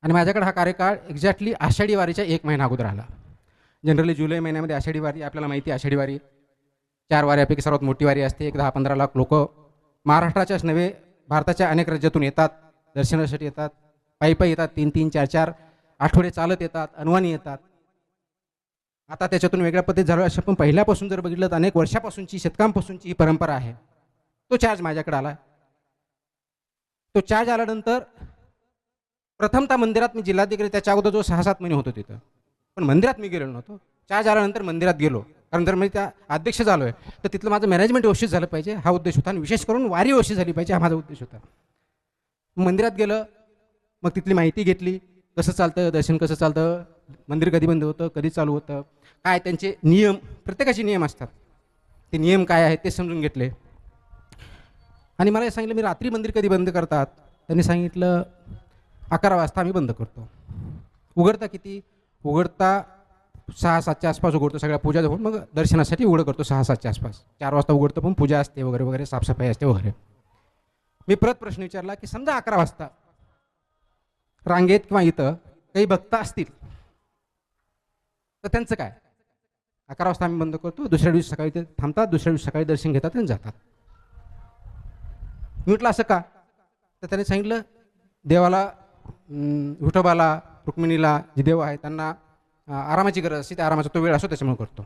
आणि माझ्याकडे हा कार्यकाळ एक्झॅक्टली आषाढी वारीच्या 1 महिना अगोदर आला. जनरली जुलै महिन्यामध्ये आषाढी वारी आपल्याला माहिती आहे. आषाढी वारी 4 वाऱ्यापैकी सर्वात मोठी वारी असते. एक 10-15 लाख लोक महाराष्ट्राच्याच नव्हे भारताच्या अनेक राज्यातून येतात, दर्शनासाठी येतात, पायी पायी येतात, 3-3, 4-4 आठवडे चालत येतात, अनवाणी येतात. आता त्याच्यातून वेगळ्या पद्धती झालं असं, पण पहिल्यापासून जर बघितलं तर अनेक वर्षापासूनची, शतकांपासूनची ही परंपरा आहे. तो चार्ज माझ्याकडे आला. तो चार्ज आल्यानंतर प्रथमतः मंदिरात मी जिल्हाधिकारी त्याच्या अगोदर जो 6-7 महिने होतो तिथं, पण मंदिरात मी गेलेलो नव्हतो. चार्ज आल्यानंतर मंदिरात गेलो, कारण जर मी त्या अध्यक्ष झालो आहे तर तिथलं माझं मॅनेजमेंट व्यवस्थित झालं पाहिजे, हा उद्देश होता. आणि विशेष करून वारी व्यवस्थित झाली पाहिजे, हा माझा उद्देश होता. मंदिरात गेलं, मग तिथली माहिती घेतली, कसं चालतं दर्शन, कसं चालतं, मंदिर कधी बंद होतं, कधी चालू होतं, काय त्यांचे नियम, प्रत्येकाचे नियम असतात, ते नियम काय आहेत ते समजून घेतले. आणि मला हे सांगितलं, मी रात्री मंदिर कधी बंद करतात. त्यांनी सांगितलं 11 वाजता आम्ही बंद करतो. उघडता किती? उघडता 6-7च्या आसपास उघडतो, सगळ्या पूजा होऊन मग दर्शनासाठी उघडं करतो 6-7च्या आसपास. 4 वाजता उघडतो, पण पूजा असते वगैरे वगैरे, साफसफाई असते वगैरे. मी परत प्रश्न विचारला की समजा 11 वाजता रांगेत किंवा इथं काही भक्त असतील तर त्यांचं काय? 11 वाजता आम्ही बंद करतो, दुसऱ्या दिवशी सकाळी ते थांबतात, दुसऱ्या दिवशी सकाळी दर्शन घेतात आणि जातात. मी म्हटलं असं का? तर त्याने सांगितलं देवाला, विठोबाला, रुक्मिणीला जे देव आहे त्यांना आरामाची गरज असते, त्या आरामाचा तो वेळ असतो त्याच्यामुळे करतो.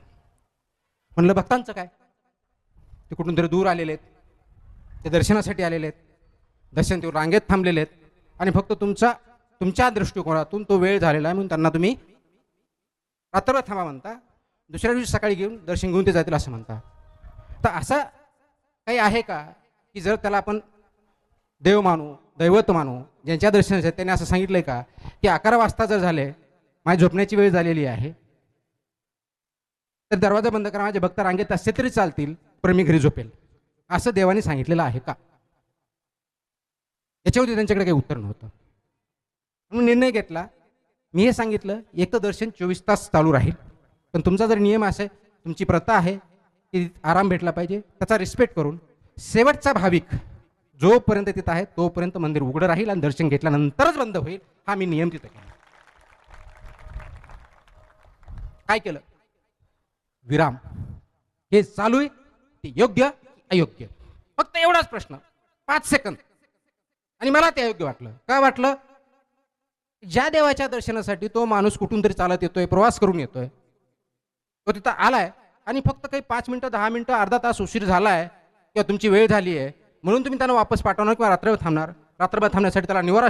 म्हणलं भक्तांचं काय? ते कुठून तरी दूर आलेले आहेत, ते दर्शनासाठी आलेले आहेत, दर्शन ते रांगेत थांबलेले आहेत, आणि फक्त तुमच्या दृष्टिकोनातून तो वेळ झालेला आहे म्हणून त्यांना तुम्ही रात्रभर थांबा म्हणता, दुसऱ्या दिवशी सकाळी घेऊन दर्शन घेऊन ते जातील असं म्हणता. तर असं काही आहे का की जर त्याला आपण देव मानू, दैवत मानू, ज्यांच्या दर्शनाचे त्यांनी असं सांगितलंय का की 11 वाजता जर झाले, माझी झोपण्याची वेळ झालेली आहे, तर दरवाजा बंद करा, माझे भक्त रांगेत असते तरी चालतील, पण मी घरी झोपेल, असं देवाने सांगितलेलं आहे का? याच्यावरती त्यांच्याकडे काही उत्तर नव्हतं. म्हणून निर्णय घेतला. मी हे सांगितलं, एक तर दर्शन 24 तास चालू राहील, पण तुमचा जर नियम असे, तुमची प्रथा आहे की आराम भेटला पाहिजे, त्याचा रिस्पेक्ट करून शेवटचा भाविक जोपर्यंत तिथं आहे तोपर्यंत मंदिर उघडं राहील आणि दर्शन घेतल्यानंतरच बंद होईल, हा मी नियम तिथं केला. काय केलं? विराम. हे चालू आहे ते योग्य की अयोग्य? फक्त एवढाच प्रश्न, 5 सेकंद. आणि मला ते अयोग्य वाटलं. काय वाटलं? ज्या देवाच्या दर्शनासाठी तो माणूस कुठून तरी चालत येतोय, प्रवास करून येतोय, तो तिथं आलाय आणि फक्त काही 5 मिनिटं, 10 मिनिटं, अर्धा तास उशीर झालाय किंवा तुमची वेळ झाली आहे म्हणून तुम्ही त्यांना वापस पाठवणार किंवा रात्रभर थांबणार. रात्रभर थांबण्यासाठी त्याला निवारा